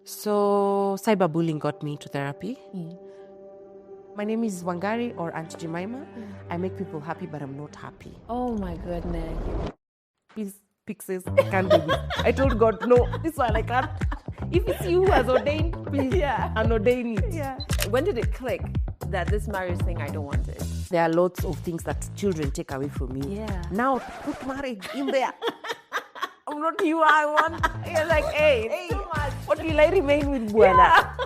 So cyberbullying got me into therapy. My name is Wangari or Auntie Jemimah. I make people happy, but I'm not happy. Oh my goodness. Please, Pixies, I can't do this. I told God, no, this one I can't. If it's you who has ordained, please unordain it. Yeah. When did it click that this marriage thing, I don't want it? There are lots of things that children take away from me. Yeah. Now put marriage in there. I'm not you I want. You're like, hey, it's too much. What will I remain with, Buena?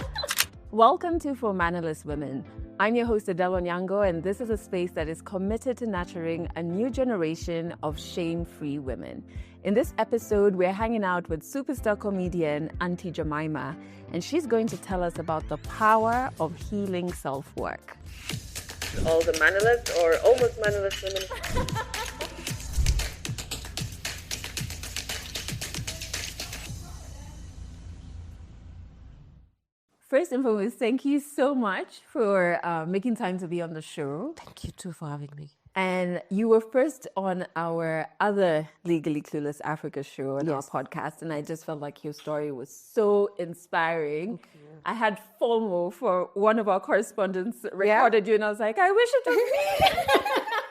Welcome to For Mannerless Women. I'm your host, Adelle Onyango, and this is a space that is committed to nurturing a new generation of shame-free women. In this episode, we're hanging out with superstar comedian Auntie Jemimah, and she's going to tell us about the power of healing self-work. All the mannerless or almost mannerless women. First and foremost, thank you so much for making time to be on the show. Thank you too for having me. And you were first on our other Legally Clueless Africa show on our Yes. podcast, and I just felt like your story was so inspiring. I had FOMO for one of our correspondents recorded you, and I was like, I wish it was me.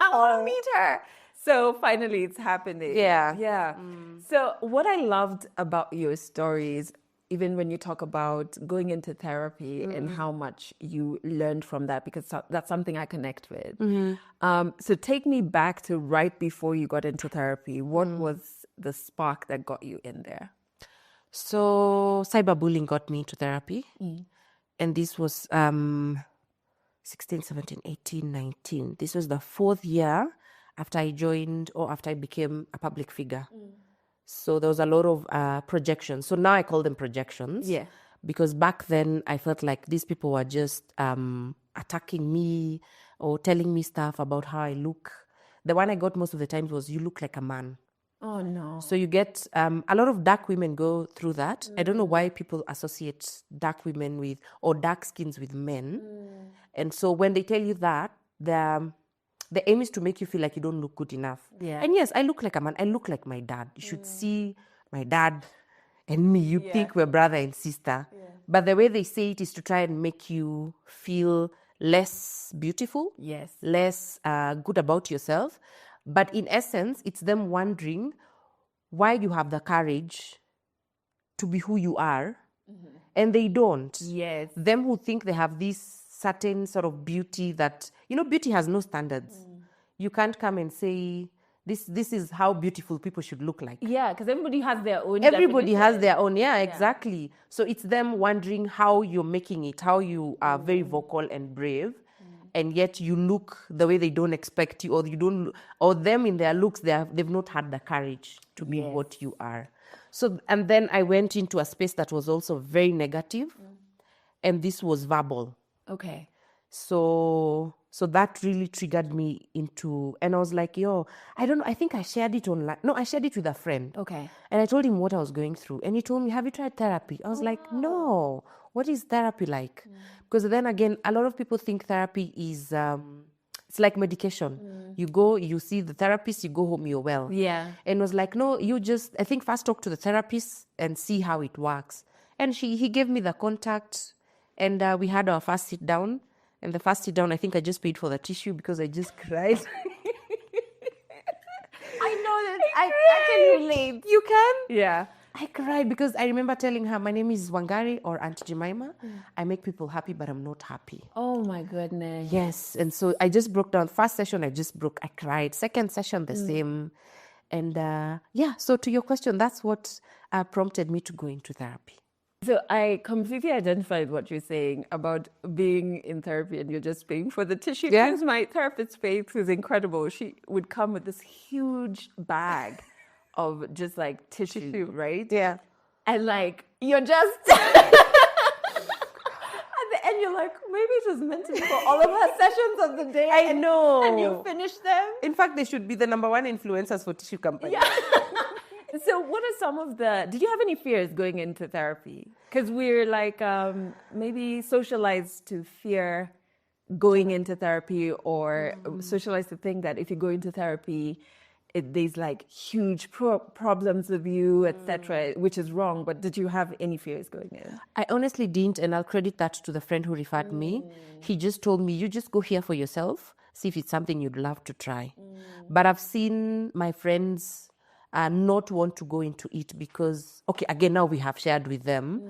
I want to meet her. So finally, it's happening. Yeah. So what I loved about your stories, even when you talk about going into therapy and how much you learned from that, because that's something I connect with. So take me back to right before you got into therapy. What was the spark that got you in there? So cyberbullying got me into therapy. And this was 16, 17, 18, 19. This was the fourth year after I joined or after I became a public figure. So there was a lot of projections. So now I call them projections. Yeah. Because back then I felt like these people were just attacking me or telling me stuff about how I look. The one I got most of the times was, you look like a man. Oh, no. So you get a lot of dark women go through that. I don't know why people associate dark women with or dark skins with men. And so when they tell you that, the aim is to make you feel like you don't look good enough. Yeah. And yes, I look like a man. I look like my dad. You should see my dad and me. You think we're brother and sister. But the way they say it is to try and make you feel less beautiful. Yes. Less good about yourself. But in essence, it's them wondering why you have the courage to be who you are. And they don't. Yes. Them who think they have this certain sort of beauty that, beauty has no standards. You can't come and say, this is how beautiful people should look like. Yeah, because everybody has their own Everybody definition. has their own, exactly. So it's them wondering how you're making it, how you are very vocal and brave, and yet you look the way they don't expect you, or you don't, or them in their looks, they've not had the courage to be what you are. So, and then I went into a space that was also very negative, and this was verbal. Okay. So that really triggered me into, and I was like, I think I shared it online. No, I shared it with a friend. Okay. And I told him what I was going through. And he told me, have you tried therapy? I was like, no. What is therapy like? Because then again, a lot of people think therapy is, it's like medication. You go, you see the therapist, you go home, you're well. Yeah. And was like, no, I think first talk to the therapist and see how it works. And he gave me the contact, and we had our first sit down. And the first sit down, I think I just paid for the tissue because I just cried. I know that I can relate. You can? Yeah. I cried because I remember telling her, my name is Wangari or Auntie Jemimah. I make people happy, but I'm not happy. Oh my goodness. Yes. And so I just broke down. First session, I cried. Second session, the same. And so to your question, that's what prompted me to go into therapy. So I completely identified what you're saying about being in therapy and you're just paying for the tissue. Yeah. Because my therapist's face is incredible. She would come with this huge bag of just like tissue, right? Yeah. And like, you're just... At the end, you're like, maybe it was meant to be for all of our sessions of the day. I know. And you finish them. In fact, they should be the number one influencers for tissue companies. Yeah. So what are some of did you have any fears going into therapy? Because we're like maybe socialized to fear going into therapy or socialized to think that if you go into therapy, there's like huge problems with you, etc., which is wrong. But did you have any fears going in? I honestly didn't, and I'll credit that to the friend who referred me. He just told me, you just go here for yourself, see if it's something you'd love to try. But I've seen my friends not want to go into it because, okay, again, now we have shared with them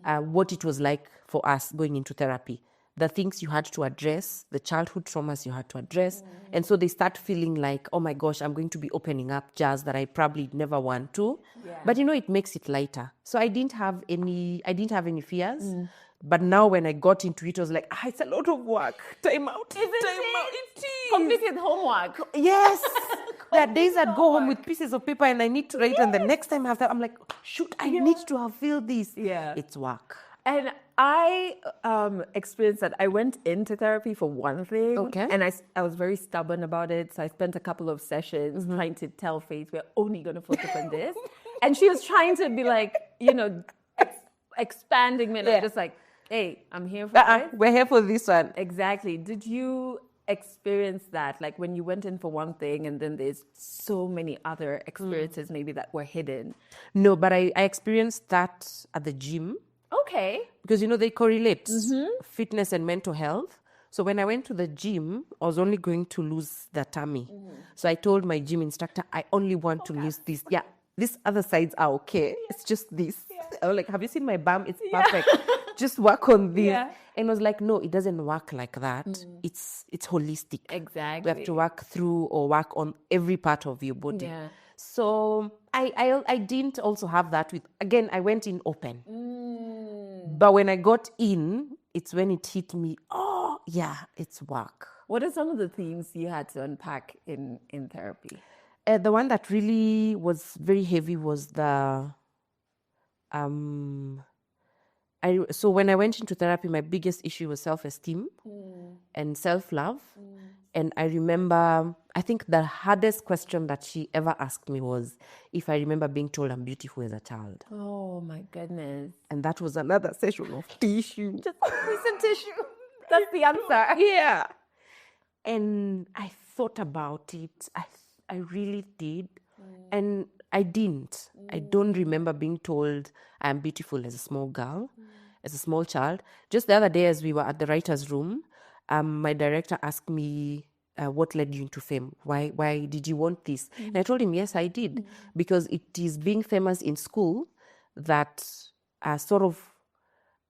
what it was like for us going into therapy. The things you had to address, the childhood traumas you had to address. And so they start feeling like, oh my gosh, I'm going to be opening up jars that I probably never want to. Yeah. But it makes it lighter. So I didn't have any fears. But now when I got into it, I was like, it's a lot of work. Time out. It is. Completed homework. Yes. There are days I'd go home with pieces of paper and I need to write. And the next time after, I'm like, shoot, I need to have filled this. Yeah. It's work. And I experienced that. I went into therapy for one thing. Okay. And I was very stubborn about it. So I spent a couple of sessions trying to tell Faith, we're only going to focus on this. And she was trying to be like, expanding me. And I'm just like, hey, I'm here for this. We're here for this one. Exactly. Did you experience that? Like when you went in for one thing and then there's so many other experiences maybe that were hidden? No, but I experienced that at the gym. Okay. Because, they correlate fitness and mental health. So when I went to the gym, I was only going to lose the tummy. So I told my gym instructor, I only want to lose this. Yeah, these other sides are okay. It's just this. I was like, have you seen my bum? It's perfect. Just work on this. Yeah. And I was like, no, it doesn't work like that. It's holistic. Exactly. We have to work through or work on every part of your body. Yeah. So I didn't also have that with, again, I went in open. But when I got in, it's when it hit me, it's work. What are some of the themes you had to unpack in therapy? The one that really was very heavy was the... So when I went into therapy, my biggest issue was self-esteem and self-love. And I remember, I think the hardest question that she ever asked me was if I remember being told I'm beautiful as a child. Oh my goodness. And that was another session of tissue. Just some tissue. That's the answer. Yeah. And I thought about it. I really did. And I didn't. I don't remember being told I'm beautiful as a small girl, as a small child. Just the other day as we were at the writer's room, my director asked me, what led you into fame? Why did you want this? And I told him, yes, I did. Because it is being famous in school that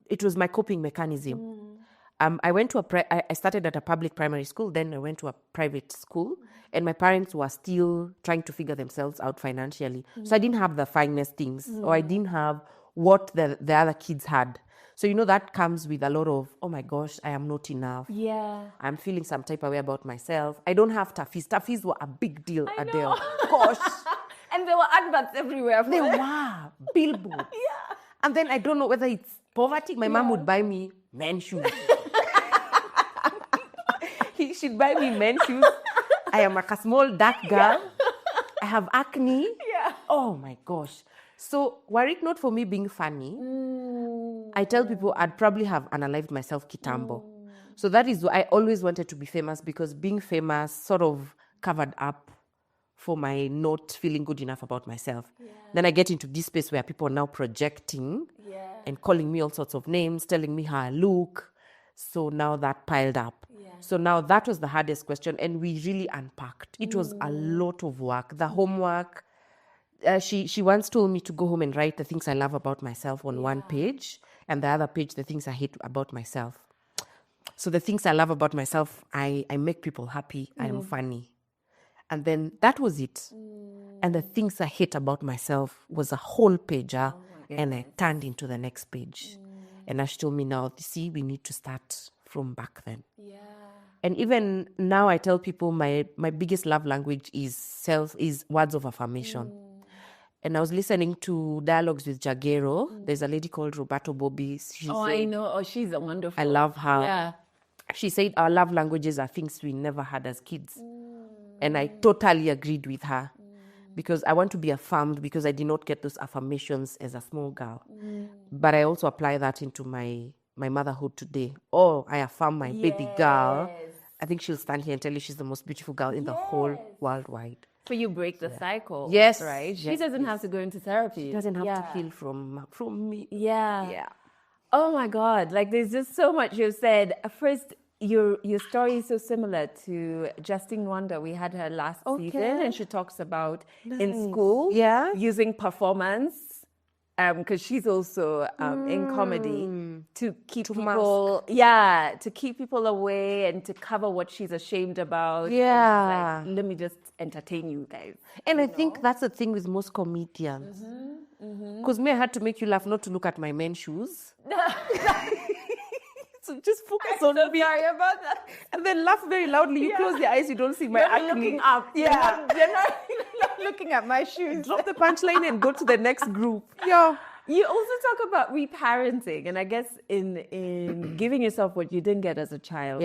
it was my coping mechanism. I went to I started at a public primary school, then I went to a private school, and my parents were still trying to figure themselves out financially. So I didn't have the finest things, or I didn't have what the other kids had. So, that comes with a lot of, oh my gosh, I am not enough. Yeah. I'm feeling some type of way about myself. I don't have tafis. Tafis were a big deal, Adele. Gosh. And there were adverts everywhere. They were. Billboards. Yeah. And then I don't know whether it's poverty. My mom would buy me men's shoes. She'd buy me men's shoes. I am like a small dark girl. I have acne. Yeah. Oh my gosh. So were it not for me being funny, I tell people I'd probably have unalived myself kitambo. So that is why I always wanted to be famous, because being famous sort of covered up for my not feeling good enough about myself. Yeah. Then I get into this space where people are now projecting and calling me all sorts of names, telling me how I look. So now that piled up. Yeah. So now that was the hardest question, and we really unpacked. It was a lot of work. The homework, she once told me to go home and write the things I love about myself on one page, and the other page, the things I hate about myself. So the things I love about myself, I make people happy, I am funny. And then that was it. And the things I hate about myself was a whole pager, and I turned into the next page. And she told me, now, see, we need to start from back then. Yeah. And even now I tell people my biggest love language is words of affirmation. And I was listening to Dialogues with Jagero. There's a lady called Roberto Bobby. I know. Oh, she's a wonderful. I love her. Yeah. She said our love languages are things we never had as kids. And I totally agreed with her. Because I want to be affirmed, because I did not get those affirmations as a small girl. But I also apply that into my motherhood today. Oh, I affirm my baby girl. I think she'll stand here and tell you she's the most beautiful girl in the whole world wide. For you break the cycle. Yes. Right? She Yes, doesn't have to go into therapy. She doesn't have to heal from me. Yeah. Yeah. Oh my God. Like there's just so much you've said. First, your story is so similar to Justine Wonder. We had her last season, and she talks about in school using performance, because she's also in comedy to keep people to keep people away and to cover what she's ashamed about. Yeah. And she's like, let me just entertain you guys. And I think that's the thing with most comedians. Because me, I had to make you laugh, not to look at my men's shoes. So just focus on me. Sorry about that. And then laugh very loudly. You close your eyes, you don't see my acne. Looking up. Yeah. You're not looking at my shoes. Drop the punchline and go to the next group. Yeah. You also talk about reparenting, and I guess in giving yourself what you didn't get as a child,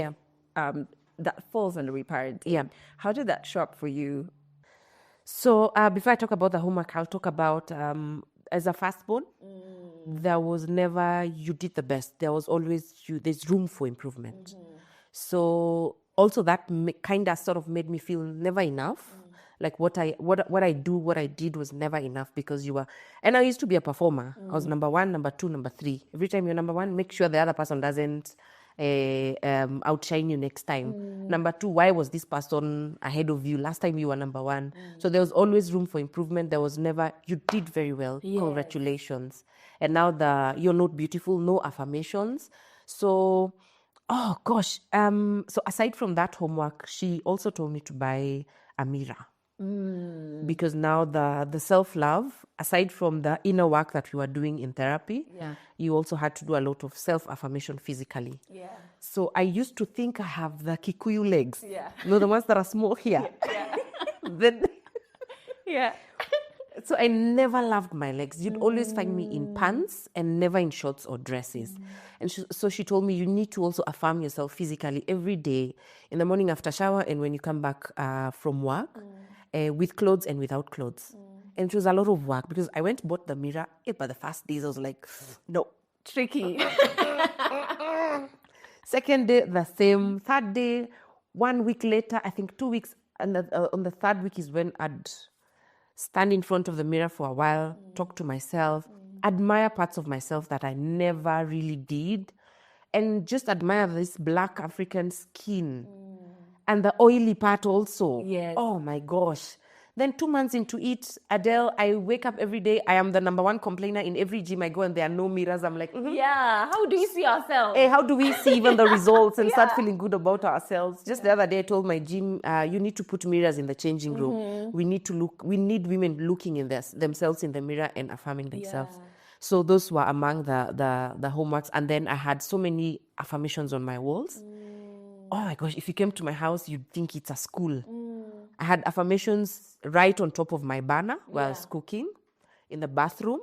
that falls under reparenting. Yeah. How did that show up for you? So before I talk about the homework, I'll talk about as a firstborn, there was never you did the best. There was always there's room for improvement. So also that kind of sort of made me feel never enough. Like what I did was never enough, because you were, and I used to be a performer. I was number 1, number 2, number 3. Every time you're number 1, make sure the other person doesn't outshine you next time. Number 2, why was this person ahead of you? Last time you were number 1. So there was always room for improvement. There was never, you did very well. Yes. Congratulations. And now you're not beautiful, no affirmations. So, oh gosh. So aside from that homework, she also told me to buy a mirror. Because now the self-love, aside from the inner work that we were doing in therapy, you also had to do a lot of self-affirmation physically. Yeah. So I used to think I have the Kikuyu legs. Yeah. You know, the ones that are small here. Yeah. Then, so I never loved my legs. You'd always find me in pants and never in shorts or dresses. And so she told me, you need to also affirm yourself physically every day, in the morning after shower and when you come back from work, with clothes and without clothes. And it was a lot of work, because I went and bought the mirror. But the first days I was like, no. Tricky. Second day, the same. Third day, 1 week later, I think 2 weeks, and on the third week is when I'd stand in front of the mirror for a while, talk to myself, admire parts of myself that I never really did, and just admire this black African skin and the oily part also. Yes. Oh my gosh. Then 2 months into it, Adelle, I wake up every day. I am the number 1 complainer in every gym I go, and there are no mirrors. I'm like, yeah, how do you see ourselves? Hey, how do we see even the results and start feeling good about ourselves? Just the other day, I told my gym, you need to put mirrors in the changing room. We need women looking in themselves in the mirror and affirming themselves. So those were among the homeworks. And then I had so many affirmations on my walls. Oh my gosh, if you came to my house, you'd think it's a school. I had affirmations right on top of my burner where I was cooking, in the bathroom.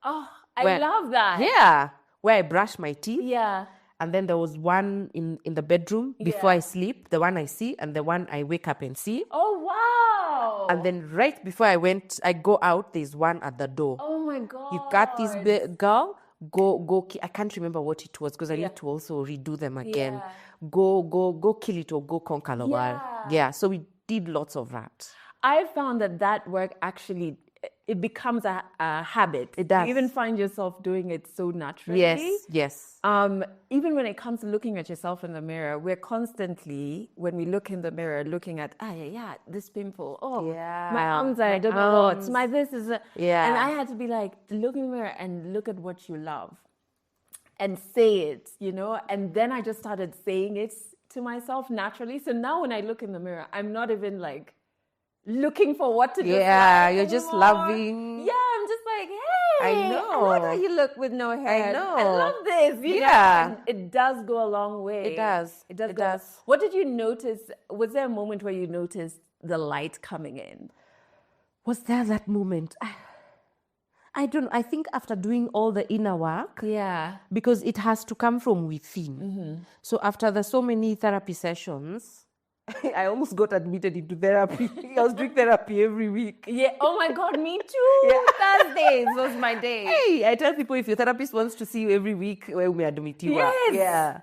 Oh, I love that. Yeah, where I brush my teeth. Yeah. And then there was one in the bedroom before I sleep, the one I see, and the one I wake up and see. Oh, wow. And then right before I go out, there's one at the door. Oh, my God. You got this girl, go, I can't remember what it was, because I need to also redo them again. Yeah. Go kill it or go conquer the world. Yeah, so we did lots of that. I found that work actually, it becomes a habit. It does. You even find yourself doing it so naturally. Yes. Even when it comes to looking at yourself in the mirror, we're constantly, when we look in the mirror, looking at, this pimple. Oh, my arms are, I don't know what. My this is a... Yeah. And I had to be like, look in the mirror and look at what you love. And say it, and then I just started saying it to myself naturally. So now when I look in the mirror, I'm not even like looking for what to do. Yeah, you're just loving. Yeah, I'm just like, hey, I know. I love how you look with no hair. I know. I love this. You know? And it does go a long way. It does. It does. What did you notice? Was there a moment where you noticed the light coming in? Was there that moment? I don't know. I think after doing all the inner work, because it has to come from within. So after so many therapy sessions, I almost got admitted into therapy. I was doing therapy every week. Yeah. Oh my God, me too. Thursdays was my day. Hey, I tell people, if your therapist wants to see you every week, we may admit you. Yes. Yeah.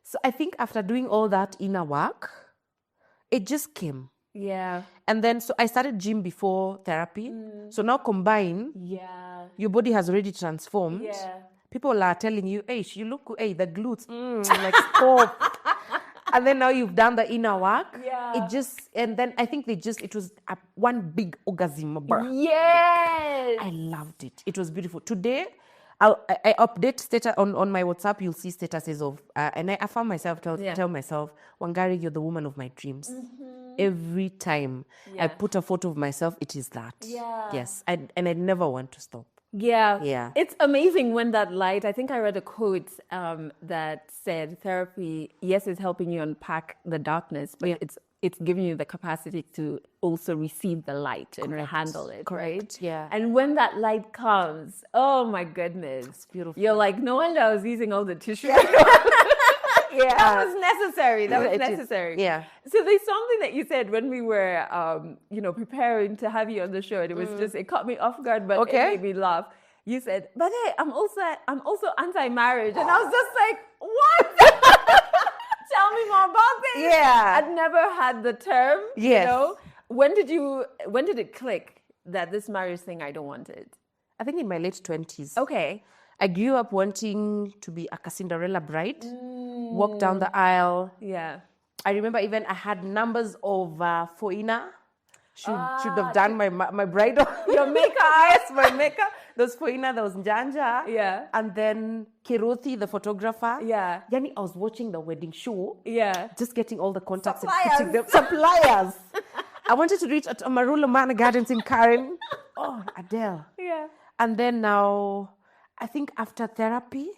So I think after doing all that inner work, it just came. Yeah. And then, so I started gym before therapy. So now combine, Yeah. your body has already transformed. Yeah. People are telling you, hey, you look, hey, the glutes, like stop. And then now you've done the inner work. Yeah. And then I think it was one big orgasm. Yes. I loved it. It was beautiful. Today, I update status on my WhatsApp. You'll see statuses of, and I affirm myself, tell myself, Wangari, you're the woman of my dreams. Every time I put a photo of myself, it is that. Yeah. Yes. And I never want to stop. Yeah. Yeah. It's amazing when that light, I think I read a quote that said therapy, yes, is helping you unpack the darkness, but it's giving you the capacity to also receive the light and handle it. Correct. Right? Yeah. And when that light comes, oh my goodness. It's beautiful. You're like, no wonder I was using all the tissue. Yeah. That was necessary. That was It is. necessary. Yeah. So there's something that you said when we were, preparing to have you on the show. And it was just, it caught me off guard, but it made me laugh. You said, but hey, I'm also anti-marriage. And I was just like, what? Tell me more about this. Yeah. I'd never had the term. Yes. You know? When did it click that this marriage thing, I don't want it? I think in my late 20s. Okay. I grew up wanting to be a Cinderella bride, walk down the aisle. Yeah. I remember even I had numbers of Foina. Should have done my bridal. Your makeup. Yes, my makeup. There was Foina, there was Njanja. Yeah. And then Kiruthi, the photographer. Yeah. Yani, I was watching the wedding show. Yeah. Just getting all the contacts Suppliers. and putting them. Suppliers. I wanted to reach at Amarula Manor Gardens in Karen. Oh, Adele. Yeah. And then now, I think after therapy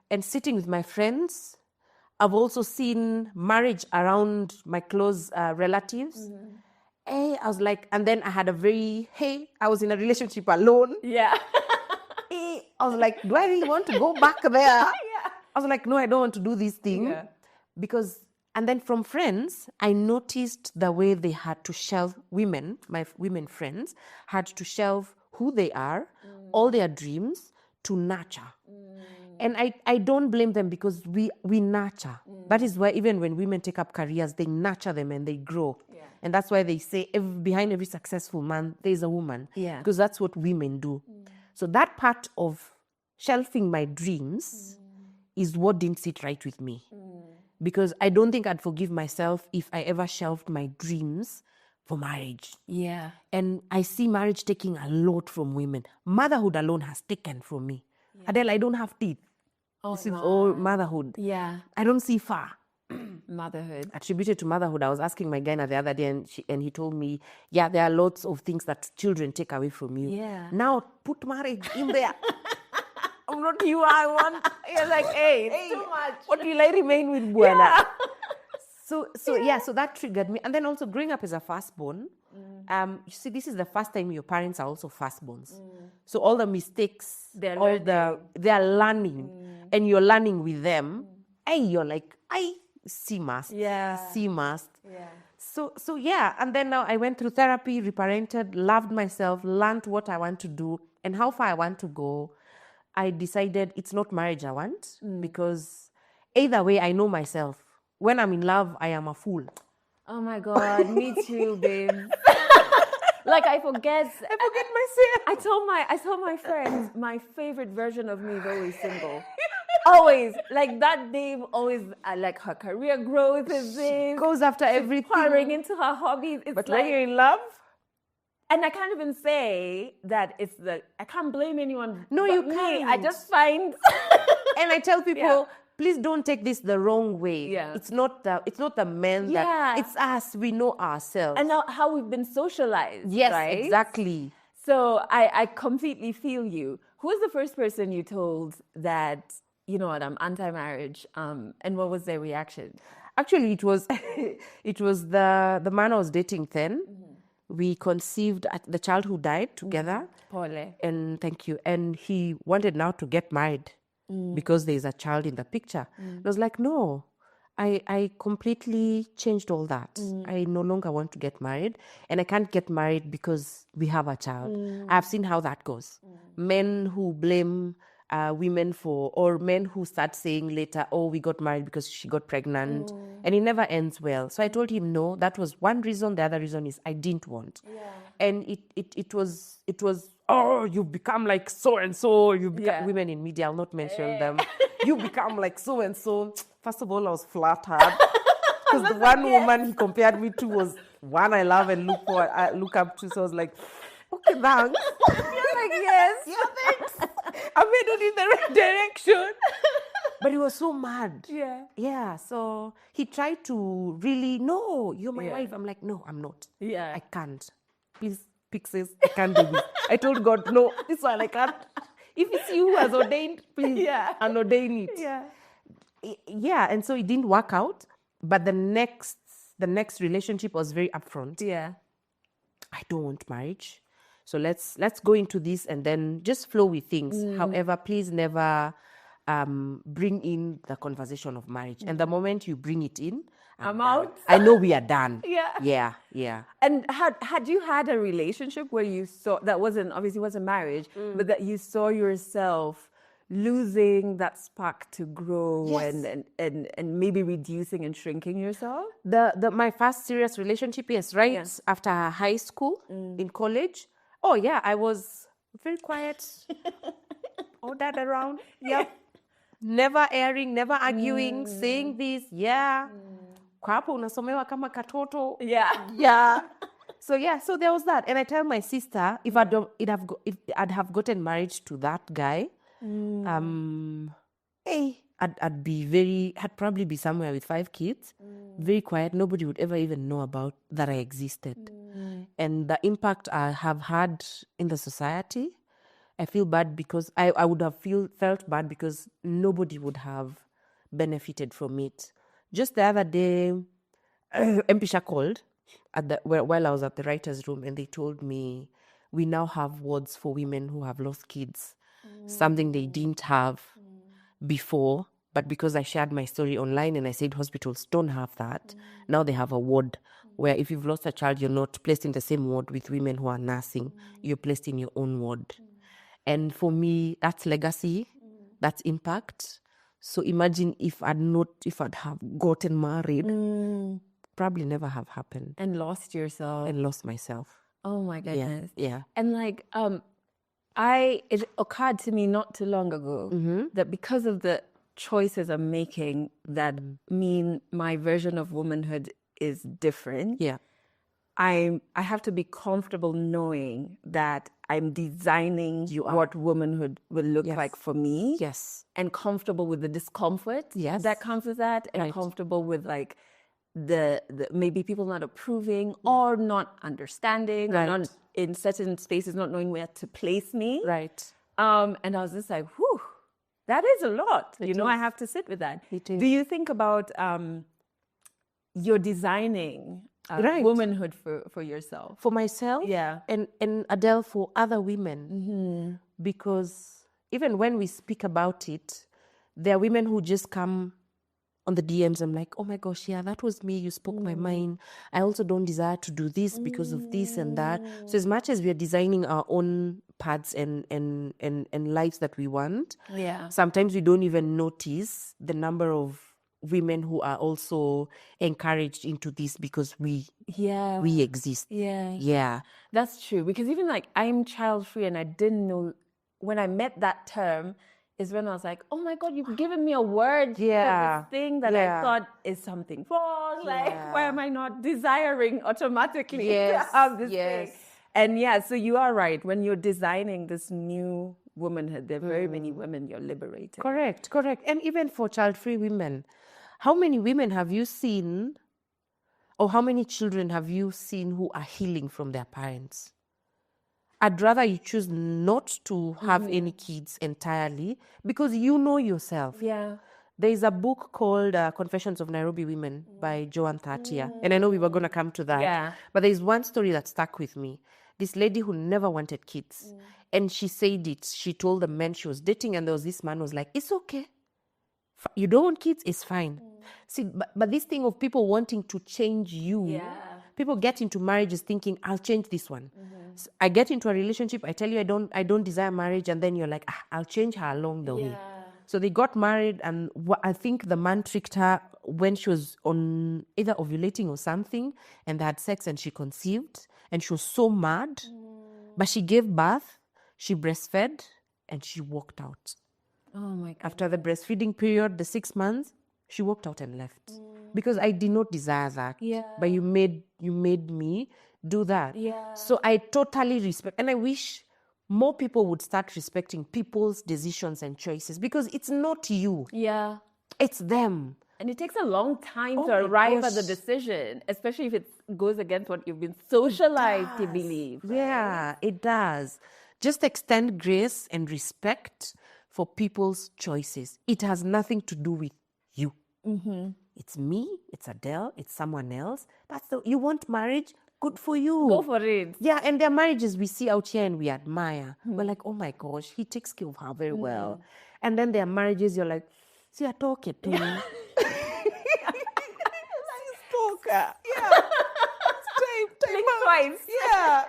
and sitting with my friends, I've also seen marriage around my close relatives. Hey, I was like, and then I had I was in a relationship alone. Yeah. I was like, do I really want to go back there? Yeah. I was like, no, I don't want to do this thing. Yeah. And then from friends, I noticed the way they had to shelve women, my women friends, had to shelve who they are, all their dreams, to nurture. And I don't blame them because we nurture. That is why even when women take up careers, they nurture them and they grow. Yeah. And that's why they say behind every successful man, there's a woman. Yeah. Because that's what women do. So that part of shelving my dreams is what didn't sit right with me. Because I don't think I'd forgive myself if I ever shelved my dreams for marriage. Yeah. And I see marriage taking a lot from women. Motherhood alone has taken from me. Yeah. Adele, I don't have teeth. Oh, this is all motherhood. Yeah. I don't see far. Motherhood. Attributed to motherhood. I was asking my gyna the other day and he told me, yeah, there are lots of things that children take away from you. Yeah. Now put marriage in there. I'm not you, I want. You're like, hey, it's too much. What will I remain with, Buena? Yeah. So that triggered me. And then also growing up as a firstborn, you see, this is the first time your parents are also firstborns. So all the mistakes, they are learning, and you're learning with them. Hey, you're like, see must. Yeah. See must. Yeah. So yeah, and then now I went through therapy, reparented, loved myself, learned what I want to do and how far I want to go. I decided it's not marriage I want because either way, I know myself. When I'm in love, I am a fool. Oh my God, me too, babe. Like I forget myself. I told my friends my favorite version of me is always single. Always. Like that Dave always like her career growth is this. Goes after everything. Pouring into her hobbies. It's but like, when you're in love? And I can't even say that I can't blame anyone. No, you can't. I just find. And I tell people, please don't take this the wrong way. Yeah. It's not the men that, it's us. We know ourselves. And how we've been socialized. Yes, right? exactly. So I completely feel you. Who was the first person you told that, you know what, I'm anti-marriage? And what was their reaction? Actually, it was the man I was dating then. We conceived the child who died together. Pole. And thank you. And he wanted now to get married because there's a child in the picture. I was like, no, I completely changed all that. I no longer want to get married. And I can't get married because we have a child. I've seen how that goes. Men who blame women or men who start saying later, oh, we got married because she got pregnant, and it never ends well. So I told him, no, that was one reason. The other reason is I didn't want. And it was, oh, you become like so and so. You become women in media. I'll not mention them. You become like so and so. First of all, I was flattered because the one woman he compared me to was one I love and look up to. So I was like, okay, thanks. You're like, yes. Yeah, thanks. I made it in the right direction. But he was so mad. Yeah. So he tried to really, no, you're my wife. I'm like, no, I'm not. I can't. Please, Pixies, I can't do this. I told God, no, this one I can't. If it's you who has ordained, please, unordain it. Yeah. And so it didn't work out. But the next relationship was very upfront. I don't want marriage. So let's go into this and then just flow with things. However, please never bring in the conversation of marriage. And the moment you bring it in, I'm out. I know we are done. Yeah. And had you had a relationship where you saw, that obviously wasn't marriage, but that you saw yourself losing that spark to grow and maybe reducing and shrinking yourself? My first serious relationship, after high school, in college. Oh yeah, I was very quiet. All that around. Never airing, never arguing, saying this. Kwa hapo unasomewa kama katoto. So there was that. And I tell my sister, if I'd have gotten married to that guy, I'd probably be somewhere with 5 kids, very quiet. Nobody would ever even know about that I existed. And the impact I have had in the society, I feel bad because I would have felt bad because nobody would have benefited from it. Just the other day, Mpisha called while I was at the writer's room, and they told me we now have wards for women who have lost kids, something they didn't have before. But because I shared my story online and I said hospitals don't have that, now they have a ward where if you've lost a child, you're not placed in the same ward with women who are nursing. You're placed in your own ward. And for me, that's legacy, that's impact. So imagine if I'd have gotten married, probably never have happened. And lost yourself. And lost myself. Oh my goodness. Yeah. And like, it occurred to me not too long ago that because of the choices I'm making that mean my version of womanhood is different. I have to be comfortable knowing that I'm designing what womanhood will look like for me. And comfortable with the discomfort that comes with that, and comfortable with like the maybe people not approving or not understanding, or not in certain spaces not knowing where to place me. And I was just like, whew, that is a lot. I have to sit with that. Do you think about you're designing womanhood for yourself? For myself? And Adele, for other women. Because even when we speak about it, there are women who just come on the DMs. I'm like, oh my gosh, that was me. You spoke my mind. I also don't desire to do this because of this and that. So as much as we are designing our own paths and lives that we want, sometimes we don't even notice the number of women who are also encouraged into this because we exist. That's true. Because even like I'm child free, and I didn't know when I met that term is when I was like, oh my God, you've given me a word for this thing that I thought is something wrong. Like, why am I not desiring automatically to have this thing? And so you are right. When you're designing this new womanhood, there are very many women you're liberating. Correct. And even for child-free women, how many women have you seen, or how many children have you seen who are healing from their parents? I'd rather you choose not to have any kids entirely because you know yourself. There's a book called Confessions of Nairobi Women by Joan Thatia. And I know we were going to come to that. But there's one story that stuck with me. This lady who never wanted kids. And she said it. She told the men she was dating, and there was this man who was like, it's okay. You don't want kids, it's fine. See, but this thing of people wanting to change you people get into marriages thinking, I'll change this one. So I get into a relationship, I tell you I don't desire marriage, and then you're like, I'll change her along the way. So they got married, and I think the man tricked her when she was on either ovulating or something, and they had sex and she conceived, and she was so mad. But she gave birth, she breastfed, and she walked out. Oh my God. After the breastfeeding period, the 6 months, she walked out and left. Because I did not desire that. But you made me do that. So I totally respect, and I wish more people would start respecting people's decisions and choices, because it's not you. It's them. And it takes a long time Oh to my arrive at the gosh. decision, especially if it goes against what you've been socialized to believe. Yeah, it does. Just extend grace and respect for people's choices. It has nothing to do with you. It's me, it's Adele, it's someone else. You want marriage? Good for you. Go for it. Yeah, and there are marriages we see out here and we admire. We're like, oh my gosh, he takes care of her very well. And then there are marriages you're like, see, I talk it to me. Stalker. Yeah. Blink twice. Yeah.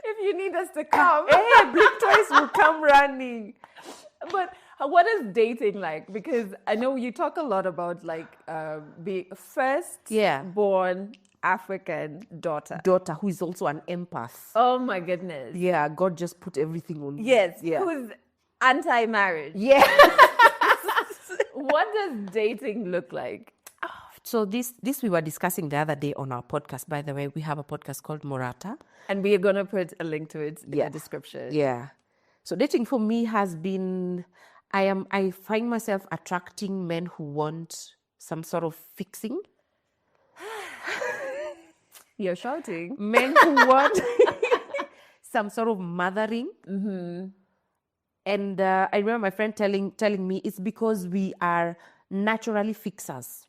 If you need us to come. Hey, blink twice will come running. But what is dating like? Because I know you talk a lot about like being first born African daughter who is also an empath. Oh my goodness. Yeah, God just put everything on. Yes. Yeah. Who's anti-marriage. Yeah. What does dating look like? So this we were discussing the other day on our podcast. By the way, we have a podcast called Morata. And we are going to put a link to it in the description. Yeah. So dating for me has been, I find myself attracting men who want some sort of fixing. You're shouting. Men who want some sort of mothering. And I remember my friend telling me it's because we are naturally fixers.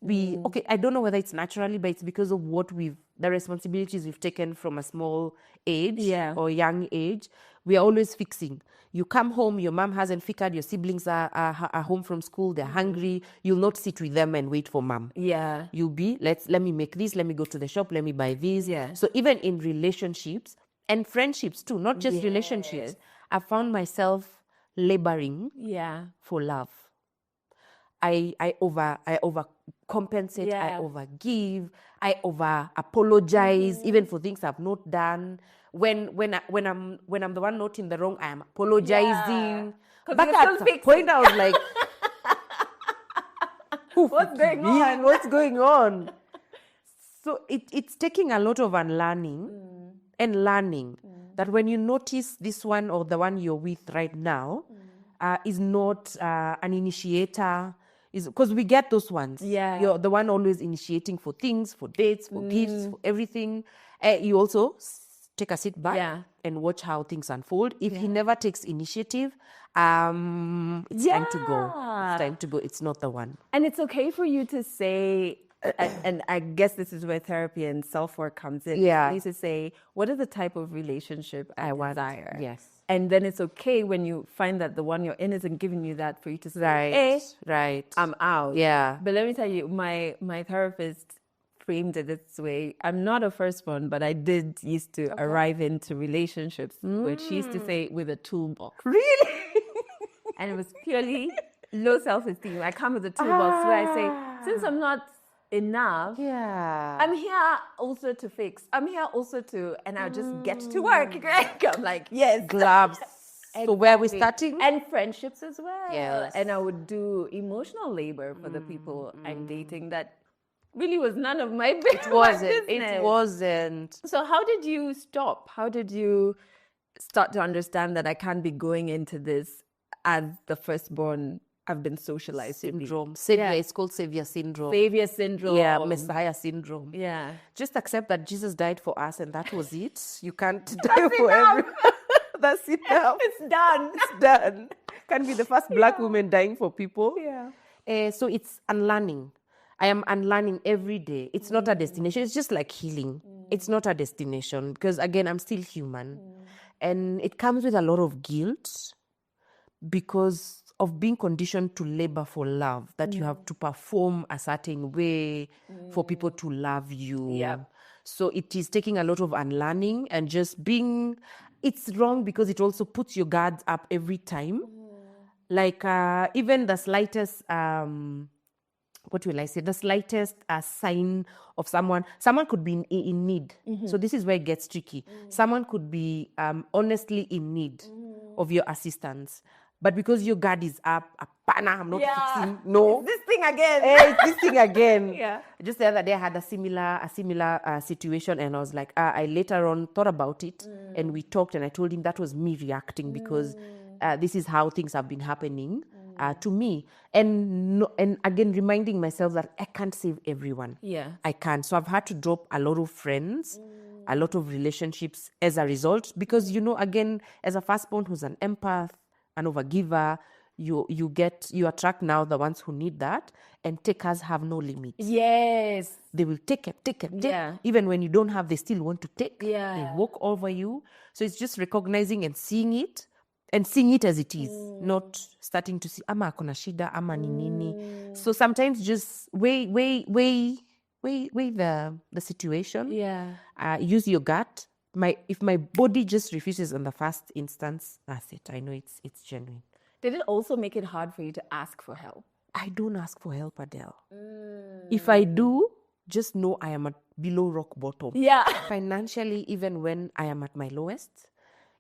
I don't know whether it's naturally, but it's because of the responsibilities we've taken from a small age or young age. We are always fixing. You come home, your mom hasn't figured, your siblings are home from school, they're hungry. You'll not sit with them and wait for mom. Yeah. You'll be, let me make this, let me go to the shop, let me buy this. Yeah. So even in relationships and friendships too, not just relationships, I found myself laboring for love. I overcompensate, I overgive, I over apologize, even for things I've not done. When I'm the one not in the wrong, I am apologizing. But at the point I was like, what's going on? What's going on? So it's taking a lot of unlearning and learning that when you notice this one or the one you're with right now is not an initiator, because we get those ones. Yeah. You're the one always initiating for things, for dates, for gifts, for everything. You also take a sit back and watch how things unfold. If he never takes initiative, it's time to go. It's time to go. It's not the one. And it's okay for you to say, and I guess this is where therapy and self-work comes in. Yeah. You need to say, what is the type of relationship I desire? Yes. And then it's okay when you find that the one you're in isn't giving you that for you to say, right. I'm out. Yeah. But let me tell you, my therapist framed it this way. I'm not a firstborn, but I did used to arrive into relationships, which she used to say with a toolbox. Really? And it was purely low self-esteem. I come with a toolbox where I say, since I'm not enough, I'm here also to fix. I'm here also to, and I'll just get to work. I'm like, yes. Gloves. So where are we starting? And friendships as well. Yes. And I would do emotional labor for the people I'm dating that really was none of my business. It wasn't. So how did you stop? How did you start to understand that I can't be going into this as the firstborn I've been socialized syndrome. to be? It's called savior syndrome. Savior syndrome. Yeah, Messiah syndrome. Yeah. Just accept that Jesus died for us and that was it. You can't die for everyone. That's enough. It's done. It's done. Can't be the first black woman dying for people. Yeah. So it's unlearning. I am unlearning every day. It's not a destination. It's just like healing. It's not a destination because, again, I'm still human. And it comes with a lot of guilt because of being conditioned to labor for love, that you have to perform a certain way for people to love you. Yeah. So it is taking a lot of unlearning and just being, it's wrong because it also puts your guards up every time. Like even the slightest, what will I say? The slightest sign of someone could be in need. So this is where it gets tricky. Someone could be honestly in need of your assistance. But because your guard is up, apana, I'm not fixing. No. It's this thing again. It's this thing again. Yeah. Just the other day I had a similar situation, and I was like, I later on thought about it and we talked, and I told him that was me reacting because this is how things have been happening to me. And again, reminding myself that I can't save everyone. Yeah. I can't. So I've had to drop a lot of friends, a lot of relationships as a result, because, again, as a firstborn who's an empath, an overgiver, you attract now the ones who need that, and takers have no limits. Yes. They will take. Yeah. Even when you don't have, they still want to take. Yeah. They walk over you. So it's just recognizing and seeing it as it is, not starting to see ama akona shida ama ni nini. So sometimes just weigh the situation. Yeah. Use your gut. If my body just refuses in the first instance, that's it. I know it's genuine. Did it also make it hard for you to ask for help? I don't ask for help, Adelle. If I do, just know I am at below rock bottom. Yeah. Financially, even when I am at my lowest,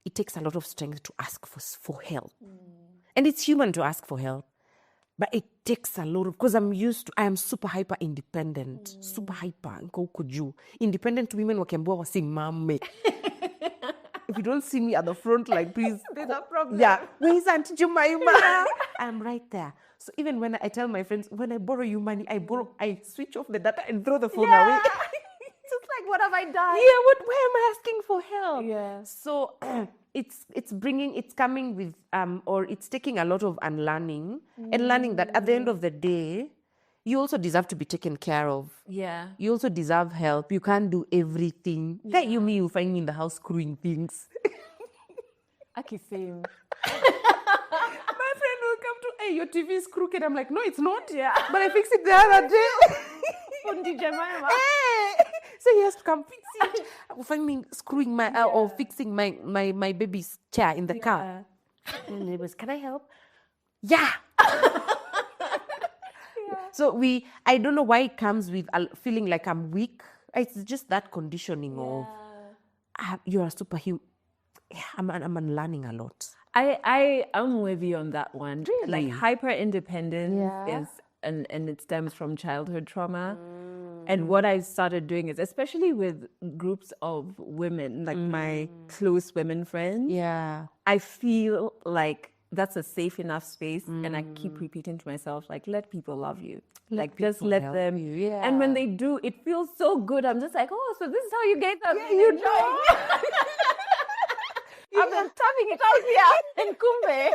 it takes a lot of strength to ask for help. And it's human to ask for help. But it takes a lot of, because I am super hyper independent. Super hyper. Independent women wakiambiwa wasimame. If you don't see me at the front, like, please. There's a problem. Yeah. Where's Auntie Jemimah? I'm right there. So even when I tell my friends, when I borrow you money, I switch off the data and throw the phone away. Just like, what have I done? Yeah, why am I asking for help? Yeah. So it's coming with, or it's taking a lot of unlearning and learning that at the end of the day, you also deserve to be taken care of. Yeah. You also deserve help. You can't do everything. Yeah. That you find me in the house screwing things. Aki, same. My friend will come to, hey, your TV is crooked. I'm like, no, it's not. Yeah. But I fixed it the other day. Auntie Jemimah. Hey! So he has to come fix it. I will find me screwing or fixing my baby's chair in the car. And he was, can I help? Yeah. So I don't know why it comes with feeling like I'm weak. It's just that conditioning of you are superhuman. Yeah, I'm unlearning a lot. I am with you on that one. Really? Like hyper independence is, and it stems from childhood trauma. And what I started doing is, especially with groups of women, like my close women friends, I feel like that's a safe enough space. And I keep repeating to myself, like, let people love you. Like, just let them. You. Yeah. And when they do, it feels so good. I'm just like, oh, so this is how you get them. Yeah, you know. I'm just tapping it out here in Kumbe.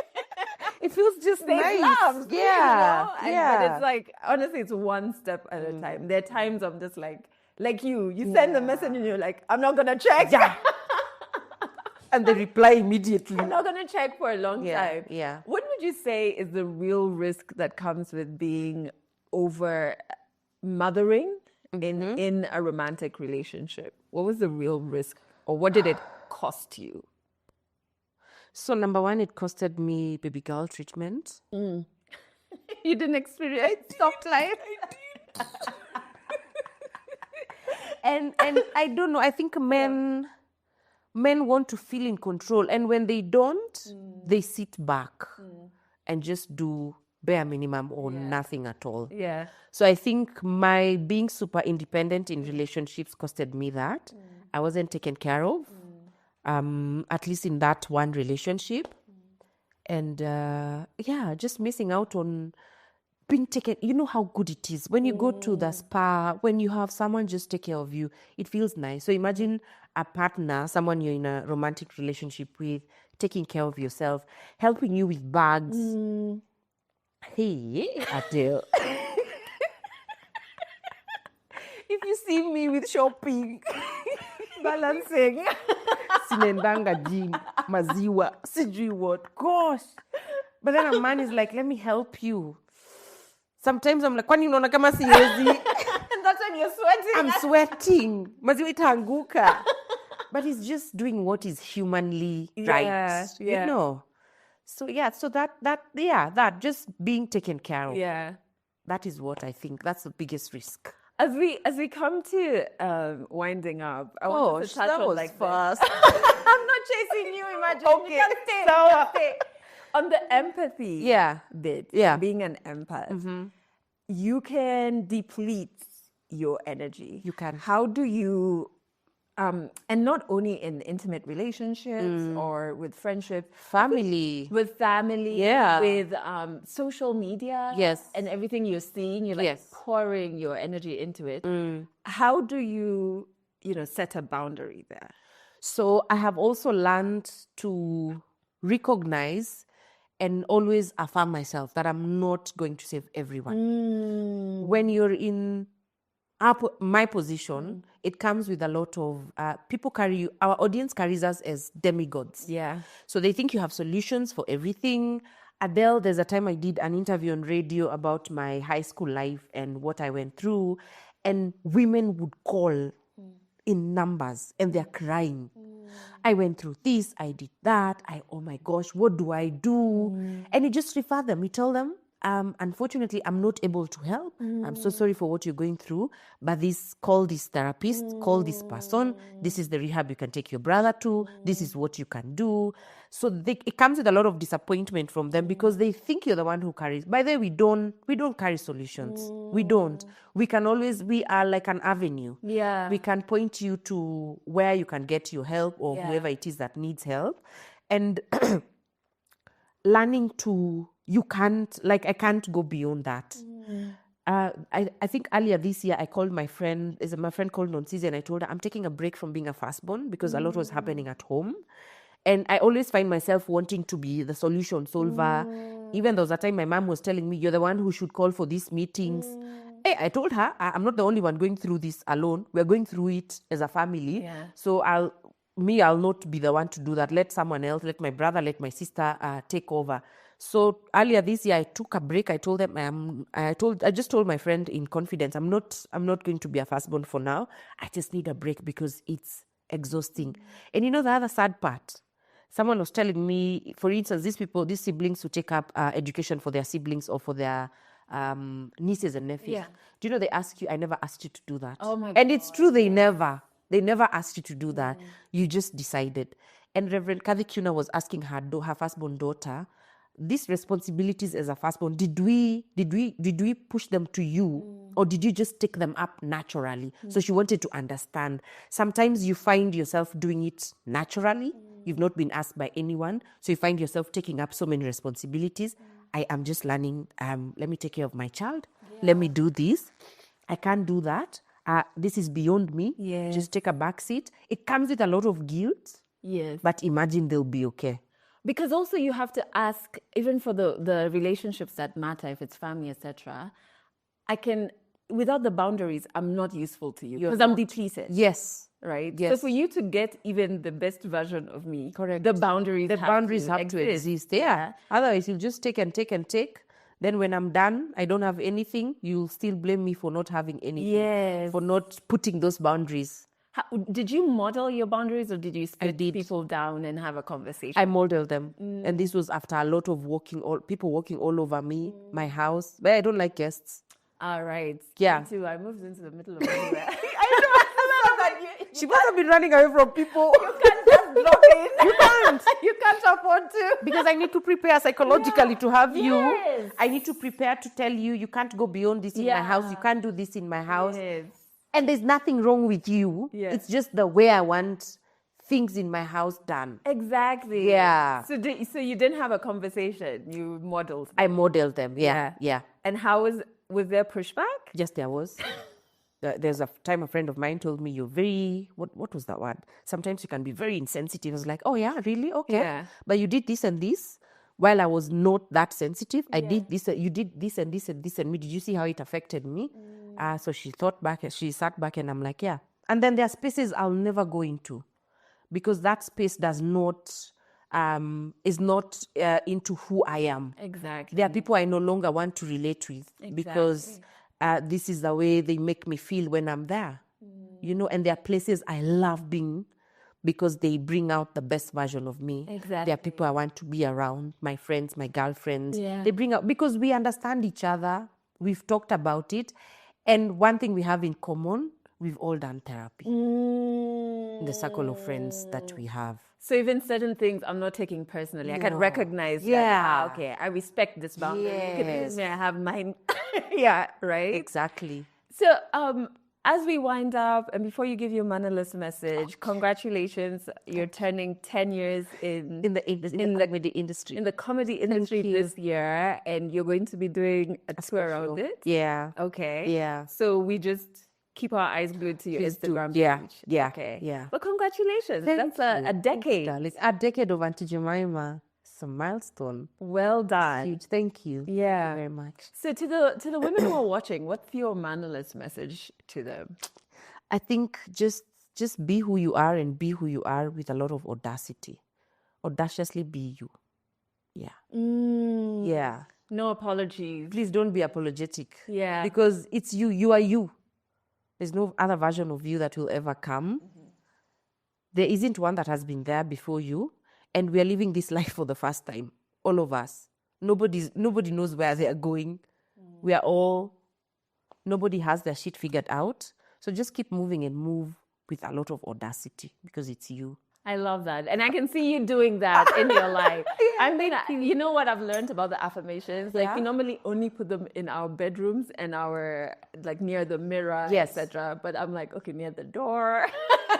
It feels just nice. Loved, yeah. You know? But it's like, honestly, it's one step at a time. There are times I'm just like you send the message and you're like, I'm not going to check. Yeah. And they reply immediately. I'm not going to check for a long time. Yeah. What would you say is the real risk that comes with being over mothering in a romantic relationship? What was the real risk, or what did it cost you? So number one, it costed me baby girl treatment. You didn't experience soft life? I did. And I don't know, I think men want to feel in control, and when they don't, they sit back and just do bare minimum or nothing at all. Yeah. So I think my being super independent in relationships costed me that. I wasn't taken care of, at least in that one relationship. And just missing out on being taken. You know how good it is when you go to the spa, when you have someone just take care of you, it feels nice. So imagine a partner, someone you're in a romantic relationship with, taking care of yourself, helping you with bags. Hey, Adelle. If you see me with shopping, balancing, sinendanga gym, maziwa, sijui what, gosh. But then a man is like, let me help you. Sometimes I'm like, kwani unaona kama siwezi? And that's when you're sweating. I'm sweating. Maziwa itaanguka. But it's just doing what is humanly right. You know. So so that just being taken care of. Yeah. That is what I think. That's the biggest risk. As we come to winding up, I want to touch that on was like fast. I'm not chasing you, imagine. Okay. You can stay. You can stay. On the empathy bit, being an empath, you can deplete your energy. You can. How do you, and not only in intimate relationships or with friendship, Family. with family, with social media, and everything you're seeing, you're like pouring your energy into it. How do you, set a boundary there? So I have also learned to recognize and always affirm myself that I'm not going to save everyone. When you're in my position, it comes with a lot of people our audience carries us as demigods. Yeah. So they think you have solutions for everything. Adele, there's a time I did an interview on radio about my high school life and what I went through, and women would call in numbers and they're crying. I went through this, I did that, oh my gosh, what do I do? And you just refer them, you tell them, unfortunately, I'm not able to help. I'm so sorry for what you're going through, but call this therapist, call this person. This is the rehab you can take your brother to. This is what you can do. So it comes with a lot of disappointment from them because they think you're the one who carries. By the way, we don't carry solutions. We don't. We are like an avenue. Yeah. We can point you to where you can get your help or whoever it is that needs help. And learning to, I can't go beyond that. I think earlier this year I called my friend called Nonsizi, and I told her I'm taking a break from being a firstborn because a lot was happening at home. And I always find myself wanting to be the solution solver. Even there was a time my mom was telling me, you're the one who should call for these meetings. Hey, I told her, I'm not the only one going through this alone. We're going through it as a family. Yeah. So I'll not be the one to do that. Let someone else, let my brother, let my sister take over. So earlier this year, I took a break. I told them, I just told my friend in confidence, I'm not going to be a firstborn for now. I just need a break because it's exhausting. And the other sad part, someone was telling me, for instance, these siblings who take up education for their siblings or for their nieces and nephews. Yeah. Do you know they ask you, I never asked you to do that. Oh my God. And it's true, they never asked you to do that. You just decided. And Reverend Kathy Kuna was asking her firstborn daughter, these responsibilities as a firstborn, did we push them to you, or did you just take them up naturally? So she wanted to understand. Sometimes you find yourself doing it naturally. You've not been asked by anyone, so you find yourself taking up so many responsibilities. I am just learning, let me take care of my child. Let me do this. I can't do that. This is beyond me. Yes. Just take a back seat. It comes with a lot of guilt. Yes. But imagine they'll be okay. Because also you have to ask, even for the relationships that matter, if it's family, etc., without the boundaries, I'm not useful to you because I'm depleted. Yes. Right? Yes. So for you to get even the best version of me, correct, the boundaries have to exist. Yeah. Otherwise, you'll just take and take and take. Then when I'm done, I don't have anything. You'll still blame me for not having anything. Yes. For not putting those boundaries. Did you model your boundaries, or did you sit people down and have a conversation? I modeled them. And this was after a lot of people walking all over me, my house. But I don't like guests. All right. Yeah. Me too. I moved into the middle of nowhere. She must have been running away from people. You can't just drop in. You can't. You can't afford to. Because I need to prepare psychologically to have you. Yes. I need to prepare to tell you, you can't go beyond this in my house. You can't do this in my house. Yes. And there's nothing wrong with you. Yes. It's just the way I want things in my house done. Exactly. Yeah. So you didn't have a conversation. You modeled. I modeled them. Yeah. And was there pushback? Yes, there was. There's a time a friend of mine told me, you're very, what was that word? Sometimes you can be very insensitive. I was like, oh yeah, really? Okay. Yeah. But you did this and this. While I was not that sensitive, I did this, you did this and this and this and me. Did you see how it affected me? So she sat back and I'm like, yeah. And then there are spaces I'll never go into because that space is not into who I am. Exactly. There are people I no longer want to relate with because This is the way they make me feel when I'm there. You know, and there are places I love being because they bring out the best version of me. Exactly. There are people I want to be around, my friends, my girlfriends. Yeah. They bring out, because we understand each other. We've talked about it. And one thing we have in common, we've all done therapy in the circle of friends that we have. So even certain things I'm not taking personally. I can No. recognize Yeah. that, okay, I respect this boundary. Yes. I have mine. Yeah, right? Exactly. So as we wind up, and before you give your mannerless message, congratulations. You're turning 10 years in the comedy industry. In the comedy industry this year, and you're going to be doing a tour around it? Yeah. Okay. Yeah. So we just keep our eyes glued to your Instagram page. Yeah. Okay. Yeah. Well, congratulations. Thank That's you. a decade. It's a decade of Auntie Jemimah. It's a milestone. Well done. Huge. Thank you. Yeah. Thank you very much. So to the women who are watching, what's your mannerless message to them? I think just be who you are, and be who you are with a lot of audacity. Audaciously be you. Yeah. Yeah. No apologies. Please don't be apologetic. Yeah. Because it's you. You are you. There's no other version of you that will ever come. There isn't one that has been there before you. And we are living this life for the first time. All of us. Nobody knows where they are going. We are all, nobody has their shit figured out. So just keep moving and move with a lot of audacity, because it's you. I love that. And I can see you doing that in your life. I mean, you know what I've learned about the affirmations? Like, we normally only put them in our bedrooms and our, like, near the mirror, etc. But I'm like, okay, near the door.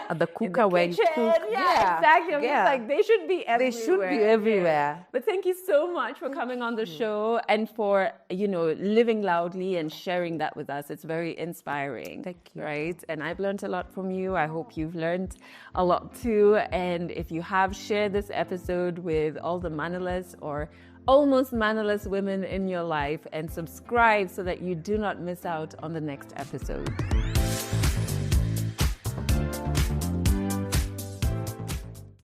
At the cooker where you cook. Yeah, exactly. I'm just like, they should be everywhere. They should be everywhere. Yeah. But thank you so much for coming on the show and for, living loudly and sharing that with us. It's very inspiring. Thank you. Right? And I've learned a lot from you. I hope you've learned a lot too. And if you have, share this episode with all the mannerless or almost mannerless women in your life, and subscribe so that you do not miss out on the next episode.